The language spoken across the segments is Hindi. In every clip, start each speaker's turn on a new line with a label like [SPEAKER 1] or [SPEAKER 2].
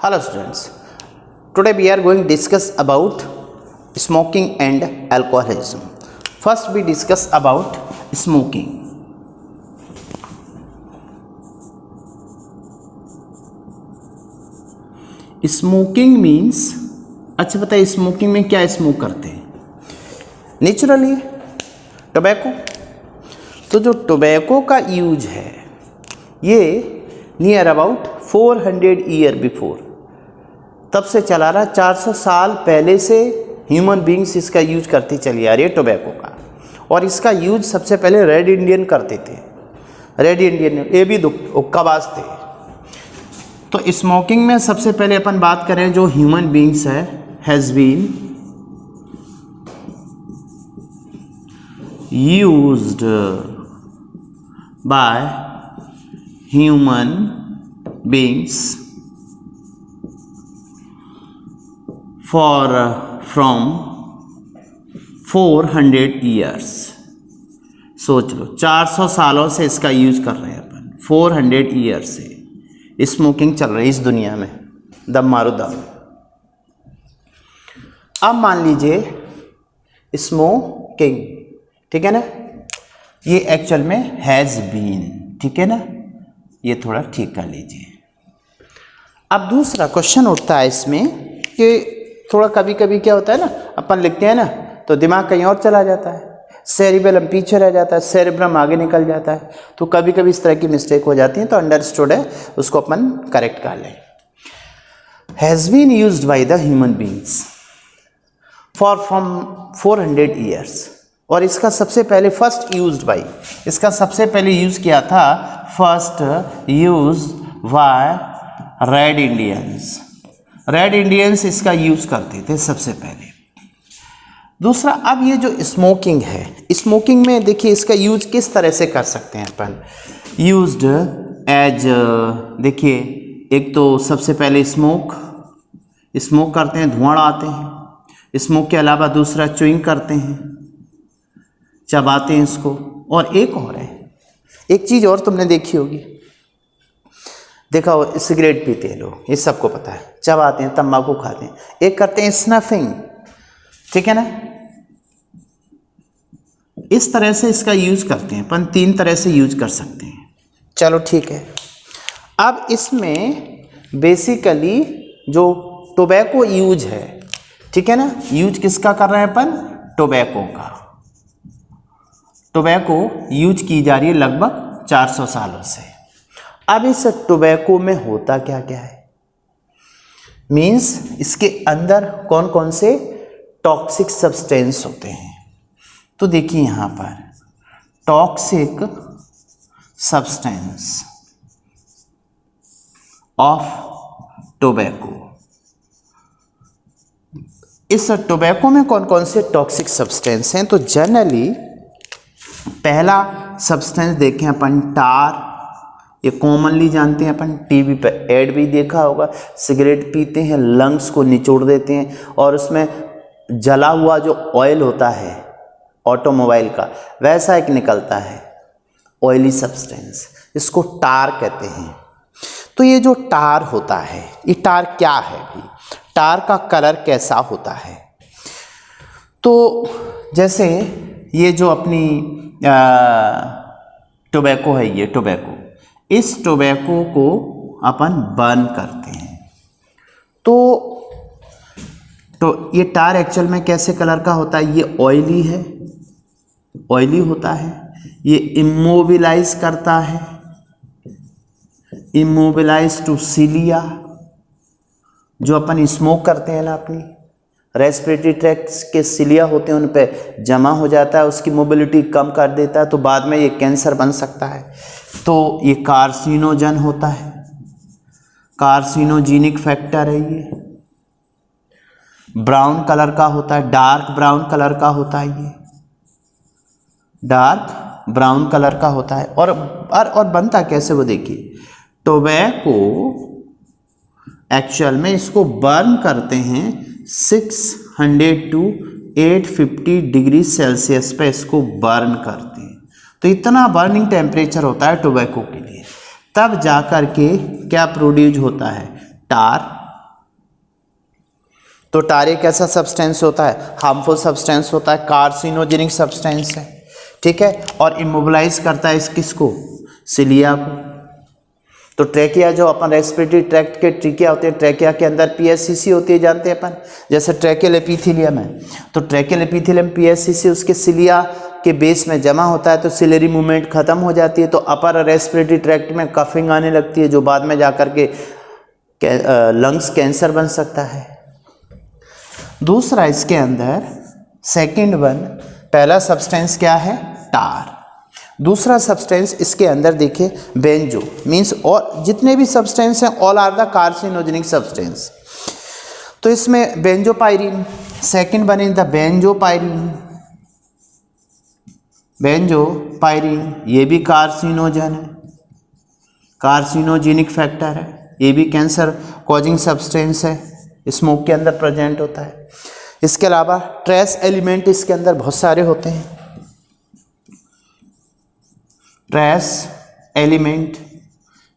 [SPEAKER 1] Hello students, today we are going to discuss about smoking and alcoholism. First we discuss about smoking. Smoking means, अच्छा बताइए स्मोकिंग में क्या स्मोक करते हैं? Naturally tobacco. तो जो टोबैको का यूज है ये नियर अबाउट 400 ईयर बिफोर तब से चला रहा, 400 साल पहले से ह्यूमन बींग्स इसका यूज करते चली आ रही है टोबैको का। और इसका यूज सबसे पहले रेड इंडियन करते थे। रेड इंडियन ये भी हुक्काबाज थे। तो स्मोकिंग में सबसे पहले अपन बात करें जो ह्यूमन बींग्स है has been used by human beings for from 400 years. सोच लो 400 सालों से इसका यूज कर रहे हैं अपन। 400 ईयर से स्मोकिंग चल रही है इस दुनिया में, दम मारो दम। अब मान लीजिए स्मोकिंग, ठीक है ना, ये एक्चुअल में हैज़ बीन, ठीक है ना, ये थोड़ा ठीक कर लीजिए। अब दूसरा क्वेश्चन उठता है इसमें कि थोड़ा कभी कभी क्या होता है ना, अपन लिखते हैं ना तो दिमाग कहीं और चला जाता है, सेरिबेलम पीछे रह जाता है, सेरिब्रम आगे निकल जाता है। तो कभी कभी इस तरह की मिस्टेक हो जाती है, तो अंडरस्टूड है, उसको अपन करेक्ट कर लें। Has been used by the human beings for from 400 years. और इसका सबसे पहले फर्स्ट यूज्ड बाय, इसका सबसे पहले यूज किया था, first use by red Indians. Red Indians इसका यूज करते थे सबसे पहले। दूसरा, अब ये जो स्मोकिंग है, स्मोकिंग में देखिए इसका यूज किस तरह से कर सकते हैं अपन। यूज्ड एज, देखिए एक तो सबसे पहले स्मोक करते हैं, धुआं आते हैं। स्मोक के अलावा दूसरा च्युइंग करते हैं, चबाते हैं इसको। और एक और है, एक चीज़ और तुमने देखी होगी, देखा हो, सिगरेट पीते हैं लोग, ये सबको पता है, चबाते हैं, तंबाकू खाते हैं। एक करते हैं स्नफिंग, ठीक है ना। इस तरह से इसका यूज करते हैं अपन, 3 तरह से यूज कर सकते हैं। चलो ठीक है। अब इसमें बेसिकली जो टोबैको यूज है, ठीक है ना, यूज किसका कर रहे हैं अपन? टोबैको का। टोबैको यूज की जा रही है लगभग 400 सालों से। अब इस टोबैको में होता क्या क्या है, मीन्स इसके अंदर कौन कौन से टॉक्सिक सब्सटेंस होते हैं। तो देखिए यहाँ पर टॉक्सिक सब्सटेंस ऑफ टोबैको। इस टोबैको में कौन कौन से टॉक्सिक सब्सटेंस हैं? तो जनरली पहला सब्सटेंस देखें अपन, टार। ये कॉमनली जानते हैं अपन, टीवी पे ऐड भी देखा होगा। सिगरेट पीते हैं, लंग्स को निचोड़ देते हैं और उसमें जला हुआ जो ऑयल होता है ऑटोमोबाइल का, वैसा एक निकलता है ऑयली सब्सटेंस, इसको टार कहते हैं। तो ये जो टार होता है, ये टार क्या है भी, टार का कलर कैसा होता है? तो जैसे ये जो अपनी टोबैको है, ये टोबैको, इस टोबैको को अपन बर्न करते हैं तो ये टार एक्चुअल में कैसे कलर का होता है? ये ऑयली है, ऑयली होता है। ये इमोबिलाइज करता है, इमोबिलाइज टू सिलिया। जो अपन स्मोक करते हैं ना, अपनी रेस्पिरेटरी ट्रैक्ट के सिलिया होते हैं, उन पे जमा हो जाता है, उसकी मोबिलिटी कम कर देता है, तो बाद में ये कैंसर बन सकता है। तो ये कार्सिनोजन होता है, कार्सिनोजेनिक फैक्टर है। ये ब्राउन कलर का होता है, डार्क ब्राउन कलर का होता है, ये डार्क ब्राउन कलर का होता है। और बनता कैसे वो देखिए, टोबैको एक्चुअल में इसको बर्न करते हैं 600 to 850 डिग्री सेल्सियस पे इसको बर्न करते हैं। तो इतना बर्निंग टेम्परेचर होता है टोबैको के लिए, तब जाकर के क्या प्रोड्यूस होता है? टार तो टार एक ऐसा सब्सटेंस होता है, हार्मफुल सब्सटेंस होता है, कार्सिनोजेनिक सब्सटेंस है, ठीक है, और इमोबिलाइज करता है इस किसको, सिलिया को। तो ट्रैकिया जो अपन रेस्पिरेटरी ट्रैक्ट के ट्रिकिया होते हैं, ट्रैकिया के अंदर पीएससीसी होती है, जानते हैं अपन, जैसे ट्रैकियल एपिथेलियम है, तो ट्रैकियल एपिथेलियम पीएससीसी उसके सिलिया के बेस में जमा होता है, तो सिलेरी मूवमेंट खत्म हो जाती है, तो अपर रेस्पिरेटरी ट्रैक्ट में कफिंग आने लगती है, जो बाद में जाकर के लंग्स कैंसर बन सकता है। दूसरा इसके अंदर सेकंड वन, पहला सब्सटेंस क्या है, टार। दूसरा सब्सटेंस इसके अंदर देखिए बेंजो, मींस और जितने भी सब्सटेंस हैं all are the carcinogenic substance. तो इसमें benzopyrene, second one is the benzopyrene. Benzopyrene ये भी कार्सिनोजन है, कार्सिनोजेनिक फैक्टर है, ये भी कैंसर कॉजिंग सब्सटेंस है, स्मोक के अंदर प्रेजेंट होता है। इसके अलावा ट्रेस एलिमेंट इसके अंदर बहुत सारे होते हैं, ट्रेस एलिमेंट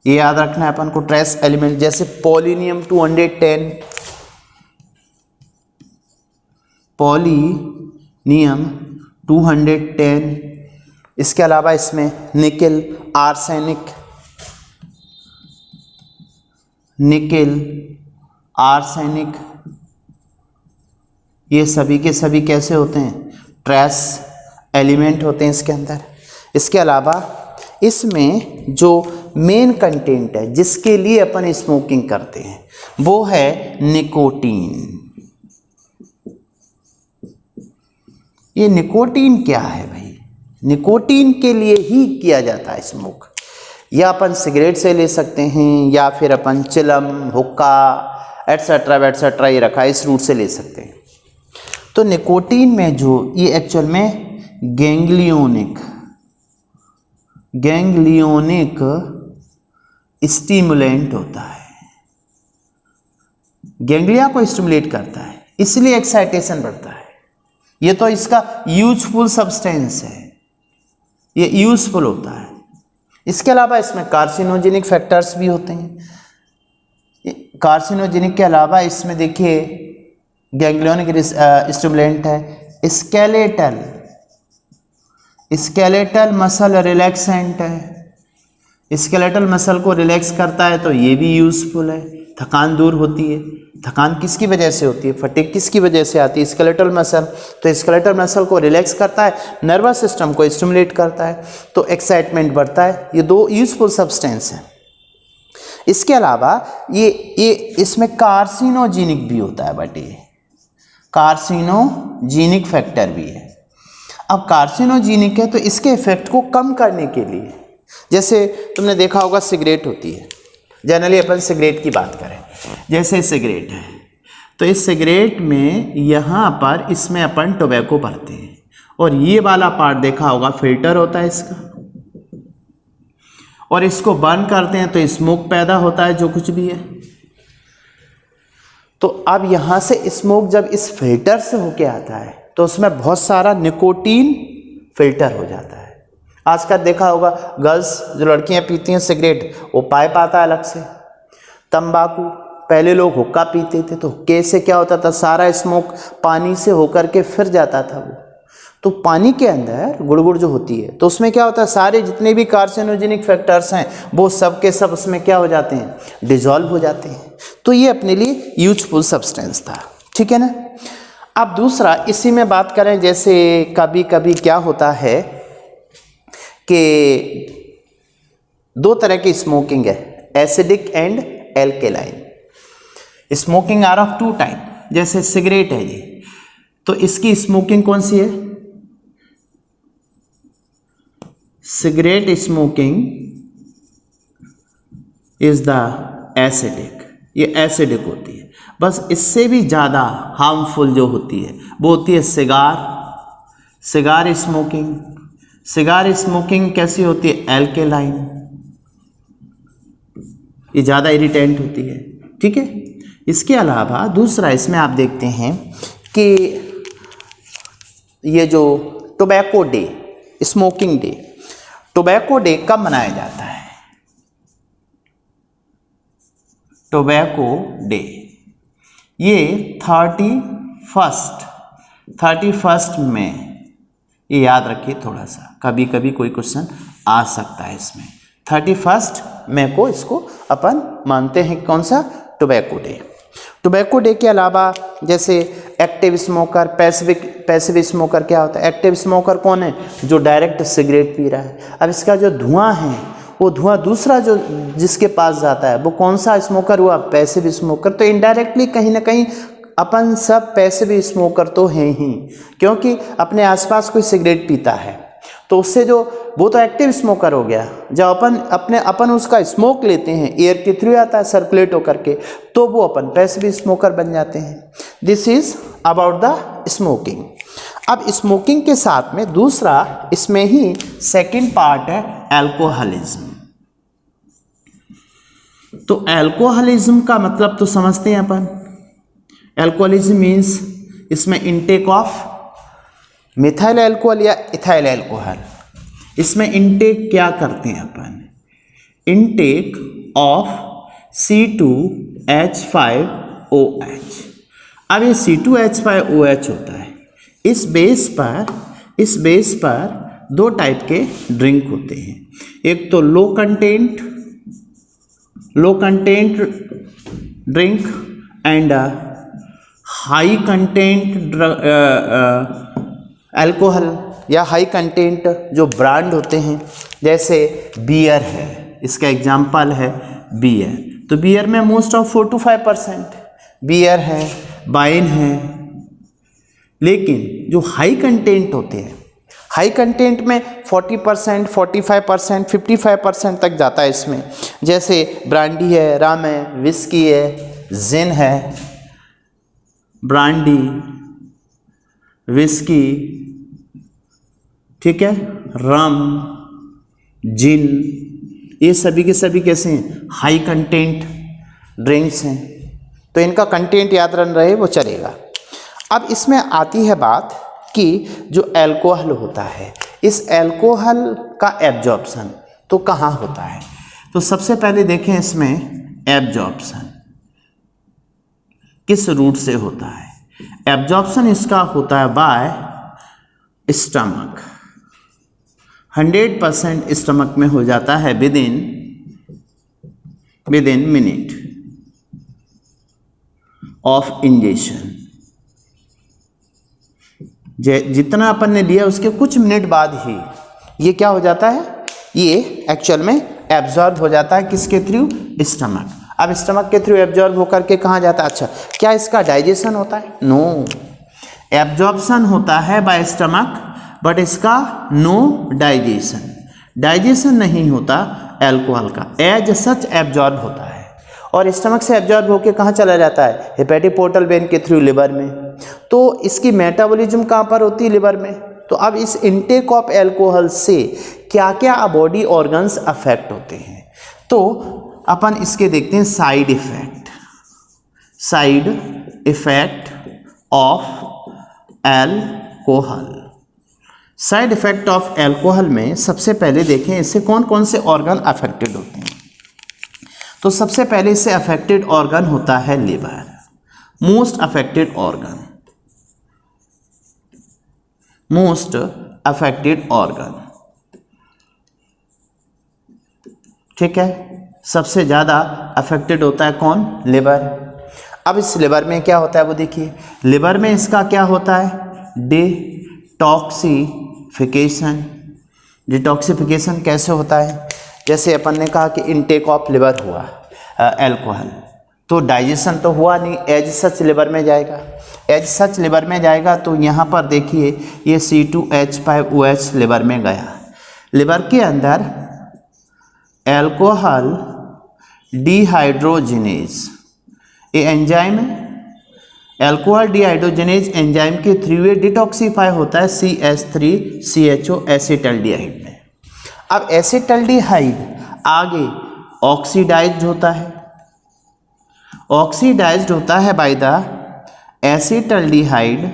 [SPEAKER 1] ये याद रखना है अपन को, ट्रेस एलिमेंट जैसे पोलिनियम 210, पोलिनियम 210। इसके अलावा इसमें निकेल, आर्सेनिक, निकेल, आर्सेनिक, ये सभी के सभी कैसे होते हैं, ट्रेस एलिमेंट होते हैं इसके अंदर। इसके अलावा इसमें जो मेन कंटेंट है जिसके लिए अपन स्मोकिंग करते हैं वो है निकोटीन। ये निकोटीन क्या है भाई, निकोटीन के लिए ही किया जाता है स्मोक, या अपन सिगरेट से ले सकते हैं, या फिर अपन चिलम, हुक्का एटसेट्रा वेटसेट्रा ये रखा है इस रूट से ले सकते हैं। तो निकोटीन में जो ये एक्चुअल में गैंग्लियोनिक स्टिमुलेंट होता है, गैंग्लिया को स्टिमुलेट करता है, इसलिए एक्साइटेशन बढ़ता है। ये तो इसका यूजफुल सब्सटेंस है, ये यूजफुल होता है। इसके अलावा इसमें कार्सिनोजेनिक फैक्टर्स भी होते हैं। कार्सिनोजेनिक के अलावा इसमें देखिए गैंग्लियोनिक स्टिमुलेंट है, स्केलेटल मसल रिलैक्सेंट है, स्केलेटल मसल को रिलैक्स करता है, तो ये भी यूजफुल है। थकान दूर होती है, थकान किसकी वजह से होती है, फटीग किसकी वजह से आती है, स्केलेटल मसल, तो स्केलेटल मसल को रिलैक्स करता है, नर्वस सिस्टम को स्टिमुलेट करता है, तो एक्साइटमेंट बढ़ता है। ये दो यूजफुल सब्सटेंस हैं। इसके अलावा ये इसमें कार्सिनोजेनिक भी होता है, बट ये कार्सिनोजेनिक फैक्टर भी है। अब कार्सिनोजेनिक है तो इसके इफेक्ट को कम करने के लिए, जैसे तुमने देखा होगा सिगरेट होती है, जनरली अपन सिगरेट की बात करें, जैसे सिगरेट है तो इस सिगरेट में यहाँ पर इसमें अपन टोबैको भरते हैं, और ये वाला पार्ट देखा होगा फिल्टर होता है इसका, और इसको बर्न करते हैं तो स्मोक पैदा होता है जो कुछ भी है। तो अब यहाँ से स्मोक जब इस फिल्टर से होके आता है तो उसमें बहुत सारा निकोटीन फिल्टर हो जाता है। आजकल देखा होगा गर्ल्स जो लड़कियां पीती हैं सिगरेट, वो पाइप आता है अलग से। तंबाकू, पहले लोग हुक्का पीते थे तो हुक्के से क्या होता था, सारा स्मोक पानी से होकर के फिर जाता था वो, तो पानी के अंदर गुड़गुड़ जो होती है तो उसमें क्या होता है, सारे जितने भी कार्सिनोजेनिक फैक्टर्स हैं वो सब के सब उसमें क्या हो जाते हैं, डिजॉल्व हो जाते हैं। तो ये अपने लिए यूजफुल सब्सटेंस था, ठीक है ना। अब दूसरा इसी में बात करें, जैसे कभी कभी क्या होता है कि दो तरह की स्मोकिंग है, acidic and alkaline. Smoking are of two type, जैसे सिगरेट है ये, तो इसकी स्मोकिंग कौन सी है, cigarette smoking is the acidic, ये एसिडिक होती है। बस इससे भी ज़्यादा हार्मफुल जो होती है वो होती है सिगार स्मोकिंग। सिगार स्मोकिंग कैसी होती है, एल्केलाइन, ये ज़्यादा इरिटेंट होती है, ठीक है। इसके अलावा दूसरा इसमें आप देखते हैं कि ये जो tobacco day, smoking day, tobacco day कब मनाया जाता है, टोबैको डे ये 31 में, ये याद रखिए थोड़ा सा, कभी कभी कोई क्वेश्चन आ सकता है इसमें। 31 मई को इसको अपन मानते हैं कौन सा, टोबैको डे। टोबैको डे के अलावा जैसे एक्टिव स्मोकर, पैसिव स्मोकर क्या होता है? एक्टिव स्मोकर कौन है? जो डायरेक्ट सिगरेट पी रहा है। अब इसका जो धुआं है वो धुआं दूसरा जो जिसके पास जाता है वो कौन सा स्मोकर हुआ? Passive smoker. तो इनडायरेक्टली कहीं ना कहीं अपन सब पैसिव स्मोकर तो हैं ही, क्योंकि अपने आसपास कोई सिगरेट पीता है तो उससे जो वो तो एक्टिव स्मोकर हो गया। जब अपन उसका स्मोक लेते हैं, एयर के थ्रू आता है सर्कुलेट होकर के, तो वो अपन पैसिव स्मोकर बन जाते हैं। This is about the smoking. अब स्मोकिंग के साथ में दूसरा इसमें ही सेकंड पार्ट है अल्कोहलिज्म। तो अल्कोहलिज्म का मतलब तो समझते हैं अपन। अल्कोहलिज्म मीन्स इसमें इनटेक ऑफ मिथाइल अल्कोहल या इथाइल अल्कोहल। इसमें इनटेक क्या करते हैं अपन? Intake of C2H5OH। अब ये C2H5OH होता है। इस बेस पर दो टाइप के ड्रिंक होते हैं। एक तो लो content drink and high content alcohol या हाई कंटेंट जो ब्रांड होते हैं, जैसे बियर है, इसका एग्जांपल है बियर। तो बियर में मोस्ट ऑफ 4 to 5% बियर है, वाइन है। लेकिन जो हाई कंटेंट होते हैं, हाई कंटेंट में 40%, 45%, 55% तक जाता है इसमें। जैसे ब्रांडी है, राम है, विस्की है, जिन है। ब्रांडी, विस्की, ठीक है, रम, जिन, ये सभी के सभी कैसे हैं? हाई कंटेंट ड्रिंक्स हैं। तो इनका कंटेंट याद रहे वो चलेगा। अब इसमें आती है बात कि जो अल्कोहल होता है, इस अल्कोहल का एब्जॉर्प्शन तो कहाँ होता है? तो सबसे पहले देखें इसमें एब्जॉर्प्शन किस रूट से होता है। एब्जॉर्प्शन इसका होता है बाय स्टमक। 100% स्टमक में हो जाता है with in minute of ingestion. जितना अपन ने लिया उसके कुछ मिनट बाद ही ये क्या हो जाता है? ये एक्चुअल में एब्जॉर्ब हो जाता है किसके थ्रू? स्टमक। अब स्टमक के थ्रू एब्जॉर्ब होकर के कहाँ जाता है? अच्छा, क्या इसका डाइजेशन होता है? नो, एब्जॉर्प्शन होता है बाय स्टमक, बट इसका नो डाइजेशन नहीं होता अल्कोहल का, एज सच एब्जॉर्ब होता है। और स्टमक से एब्जॉर्ब होकर कहाँ चला जाता है? हेपेटिक पोर्टल वेन के थ्रू लिवर में। तो इसकी मेटाबॉलिज्म कहाँ पर होती है? लिवर में। तो अब इस इनटेक ऑफ अल्कोहल से क्या क्या बॉडी ऑर्गन्स अफेक्ट होते हैं? तो अपन इसके देखते हैं side effect of alcohol. Side effect of alcohol में सबसे पहले देखें इससे कौन कौन से ऑर्गन अफेक्टेड होते हैं। तो सबसे पहले इससे अफेक्टेड ऑर्गन होता है लिवर, मोस्ट अफेक्टेड ऑर्गन, ठीक है। सबसे ज़्यादा अफेक्टेड होता है कौन? लिवर। अब इस लिवर में क्या होता है वो देखिए। लिवर में इसका क्या होता है? डिटॉक्सिफिकेशन कैसे होता है? जैसे अपन ने कहा कि इनटेक ऑफ लिवर हुआ अल्कोहल, तो डाइजेशन तो हुआ नहीं, एज सच लिवर में जाएगा। तो यहाँ पर देखिए ये C2H5OH लिवर में गया। लिवर के अंदर अल्कोहल डिहाइड्रोजिनेज ये एंजाइम है। अल्कोहल डिहाइड्रोजिनेज एंजाइम के थ्रू ये डिटॉक्सीफाई होता है CH3CHO एसिटल्डिहाइड में। अब एसिटल्डिहाइड आगे ऑक्सीडाइज्ड होता है by the acetaldehyde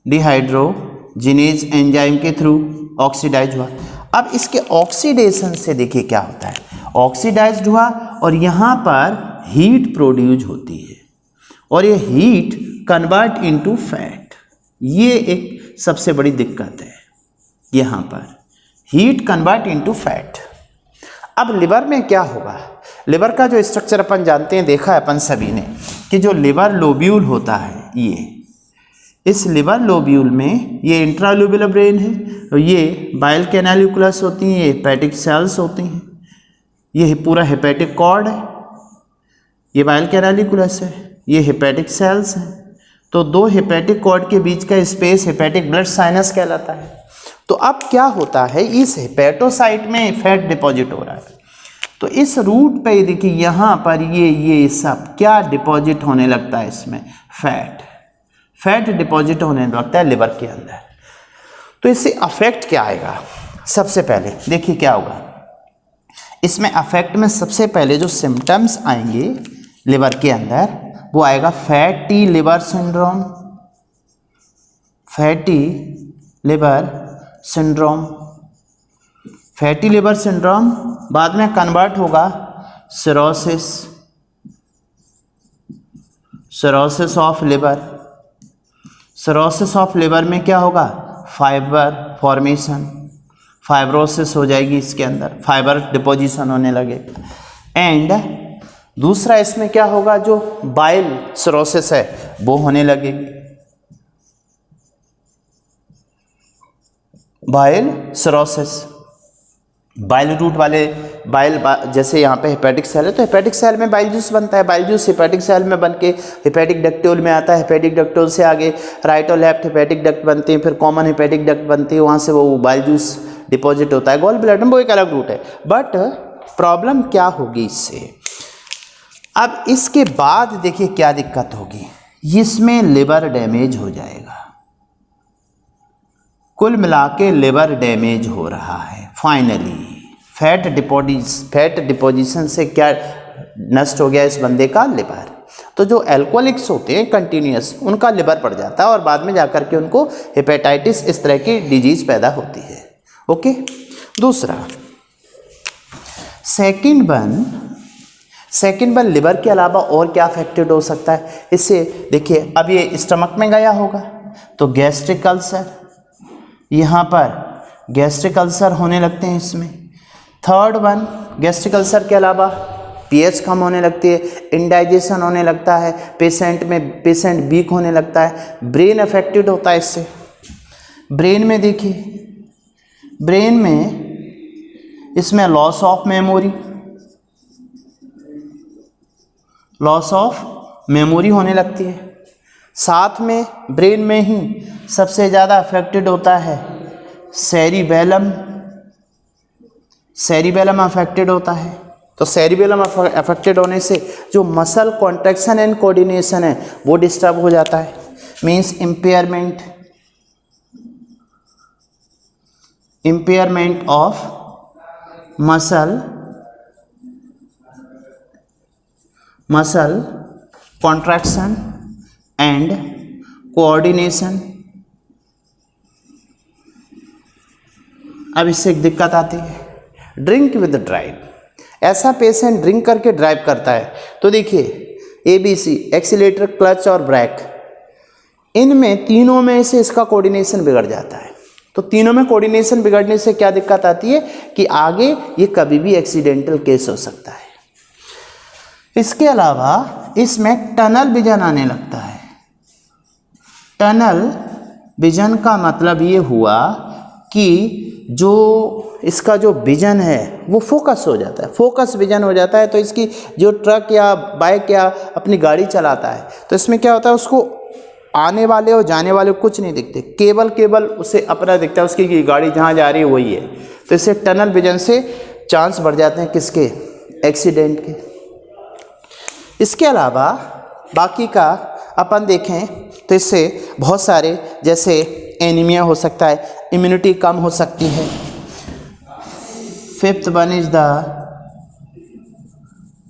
[SPEAKER 1] dehydrogenase enzyme के थ्रू ऑक्सीडाइज हुआ। अब इसके ऑक्सीडेशन से देखिए क्या होता है, ऑक्सीडाइज्ड हुआ और यहाँ पर हीट प्रोड्यूस होती है और ये हीट कन्वर्ट इनटू फैट। ये एक सबसे बड़ी दिक्कत है, यहाँ पर हीट कन्वर्ट इनटू फैट। अब लिवर में क्या होगा, लिवर का जो स्ट्रक्चर अपन जानते हैं, देखा है अपन सभी ने कि जो लिवर लोब्यूल होता है, ये इस लिवर लोब्यूल में ये इंट्रालोब्यूलर ब्रेन है, और ये बाइल कैनालिकुलस होती हैं, ये हेपेटिक सेल्स होती हैं, ये पूरा हेपेटिक कॉर्ड है, ये बाइल कैनालिकुलस है, ये हेपेटिक सेल्स हैं। तो दो हेपेटिक कॉर्ड के बीच का स्पेस हेपेटिक ब्लड साइनस कहलाता है। तो अब क्या होता है, इस हेपेटोसाइट में फैट डिपॉजिट हो रहा है, तो इस रूट पे देखिए यहाँ पर ये सब क्या डिपॉजिट होने लगता है, इसमें फैट डिपॉजिट होने लगता है लिवर के अंदर। तो इससे अफेक्ट क्या आएगा, सबसे पहले देखिए क्या होगा इसमें अफेक्ट में। सबसे पहले जो सिम्टम्स आएंगे लिवर के अंदर वो आएगा fatty liver syndrome, fatty liver syndrome. Fatty liver syndrome बाद में कन्वर्ट होगा cirrhosis, cirrhosis of liver. Cirrhosis of liver में क्या होगा, फाइबर फॉर्मेशन, फाइब्रोसिस हो जाएगी इसके अंदर, फाइबर डिपोजिशन होने लगेगा। एंड दूसरा इसमें क्या होगा, जो बाइल सिरोसिस है वो होने लगेगी, बाइल सिरोसिस। बाइल रूट वाले बाइल, जैसे यहाँ पे हेपेटिक सेल है तो हेपेटिक सेल में बाइल जूस बनता है, बाइल जूस हेपेटिक सेल में बन के हेपेटिक डक्ट्यूल में आता है, हेपेटिक डक्ट्यूल से आगे राइट और लेफ्ट हेपेटिक डक्ट बनते हैं, फिर कॉमन हेपेटिक डक्ट बनती है, वहाँ से वो बाइल जूस डिपॉजिट होता है गॉल ब्लैडर में, वो एक अलग रूट है। बट प्रॉब्लम क्या होगी इससे, अब इसके बाद देखिए क्या दिक्कत होगी, इसमें लिवर डैमेज हो जाएगा। कुल मिला के लिवर डैमेज हो रहा है। फाइनली फैट डिपोजिशन से क्या नष्ट हो गया इस बंदे का, लिवर। तो जो एल्कोहलिक्स होते हैं कंटिन्यूस, उनका लिवर पड़ जाता है और बाद में जाकर के उनको हेपेटाइटिस इस तरह की डिजीज पैदा होती है। ओके, दूसरा सेकंड वन लिवर के अलावा और क्या अफेक्टेड हो सकता है इससे, देखिए अब ये स्टमक में गया होगा तो गैस्ट्रिक अल्सर, यहाँ पर गैस्ट्रिक अल्सर होने लगते हैं इसमें। थर्ड वन, गैस्ट्रिक अल्सर के अलावा पीएच कम होने लगती है, इंडाइजेशन होने लगता है, पेशेंट वीक होने लगता है, ब्रेन अफेक्टेड होता है इससे। ब्रेन में देखिए, ब्रेन में इसमें लॉस ऑफ मेमोरी होने लगती है। साथ में ब्रेन में ही सबसे ज़्यादा अफेक्टेड होता है सेरिबेलम अफेक्टेड होता है। तो सेरिबेलम अफेक्टेड होने से जो मसल कॉन्ट्रैक्शन एंड कोऑर्डिनेशन है वो डिस्टर्ब हो जाता है, means impairment of muscle contraction and coordination. अब इससे एक दिक्कत आती है, ड्रिंक विद ड्राइव। ऐसा पेशेंट ड्रिंक करके ड्राइव करता है तो देखिए ABC, एक्सीलेटर, क्लच और ब्रेक, इनमें तीनों में से इसका कोऑर्डिनेशन बिगड़ जाता है। तो तीनों में कोऑर्डिनेशन बिगड़ने से क्या दिक्कत आती है कि आगे ये कभी भी एक्सीडेंटल केस हो सकता है। इसके अलावा इसमें टनल विजन आने लगता है। टनल विजन का मतलब ये हुआ कि जो इसका जो विजन है वो फोकस हो जाता है, फोकस विजन हो जाता है। तो इसकी जो ट्रक या बाइक या अपनी गाड़ी चलाता है तो इसमें क्या होता है, उसको आने वाले और जाने वाले कुछ नहीं दिखते, केवल उसे अपना दिखता है, उसकी गाड़ी जहाँ जा रही है वही है। तो इससे टनल विजन से चांस बढ़ जाते हैं किसके, एक्सीडेंट के। इसके अलावा बाकी का अपन देखें तो इससे बहुत सारे, जैसे एनीमिया हो सकता है, इम्यूनिटी कम हो सकती है। Fifth one is the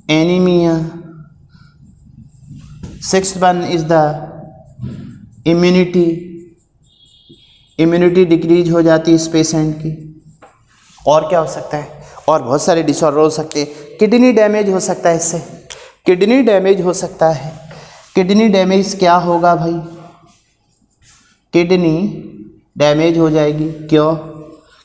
[SPEAKER 1] anaemia. Sixth one is the immunity decrease हो जाती है इस पेशेंट की। और क्या हो सकता है, और बहुत सारे डिसऑर्डर हो सकते हैं। किडनी डैमेज हो सकता है इससे, किडनी डैमेज हो सकता है। किडनी डैमेज क्या होगा भाई, किडनी डैमेज हो जाएगी। क्यों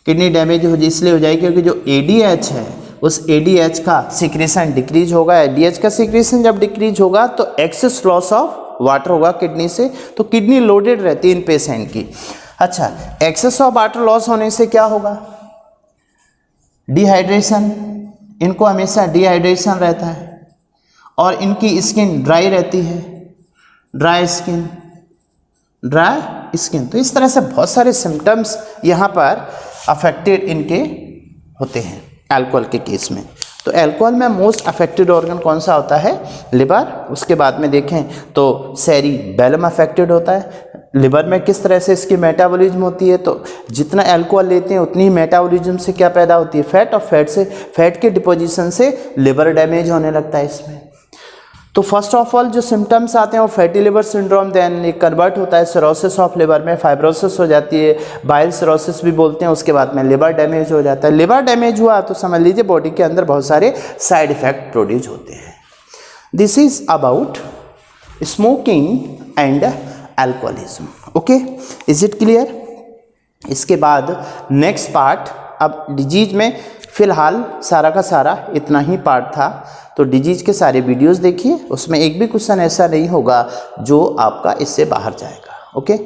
[SPEAKER 1] किडनी डैमेज हो, इसलिए हो जाएगी क्योंकि जो एडीएच है उस एडीएच का सिक्रेशन डिक्रीज होगा। एडीएच का सिक्रेशन जब डिक्रीज होगा तो एक्सेस लॉस ऑफ वाटर होगा किडनी से, तो किडनी लोडेड रहती है इन पेशेंट की। अच्छा, एक्सेस ऑफ वाटर लॉस होने से क्या होगा, डिहाइड्रेशन, इनको हमेशा डिहाइड्रेशन रहता है और इनकी स्किन ड्राई रहती है, ड्राई स्किन, ड्राई स्किन। तो इस तरह से बहुत सारे सिम्टम्स यहाँ पर अफेक्टेड इनके होते हैं अल्कोहल के केस में। तो अल्कोहल में मोस्ट अफेक्टेड ऑर्गन कौन सा होता है, लिवर। उसके बाद में देखें तो सेरिबेलम अफेक्टेड होता है। लिवर में किस तरह से इसकी मेटाबॉलिज्म होती है, तो जितना अल्कोहल लेते हैं उतनी ही मेटाबॉलिज्म से क्या पैदा होती है, फैट, और फैट से, फैट के डिपोजिशन से लिवर डैमेज होने लगता है इसमें। तो फर्स्ट ऑफ ऑल जो सिम्टम्स आते हैं वो फैटी लिवर सिंड्रोम, देन एक कन्वर्ट होता है सिरोसिस ऑफ लिवर में, फाइब्रोसिस हो जाती है, बाइल सिरोसिस भी बोलते हैं। उसके बाद में लिवर डैमेज हो जाता है। लिवर डैमेज हुआ तो समझ लीजिए बॉडी के अंदर बहुत सारे साइड इफेक्ट प्रोड्यूस होते हैं। This is about smoking and alcoholism. Okay, is it clear. इसके बाद नेक्स्ट पार्ट, अब डिजीज में फिलहाल सारा का सारा इतना ही पार्ट था। तो डिजीज के सारे वीडियोस देखिए, उसमें एक भी क्वेश्चन ऐसा नहीं होगा जो आपका इससे बाहर जाएगा। ओके।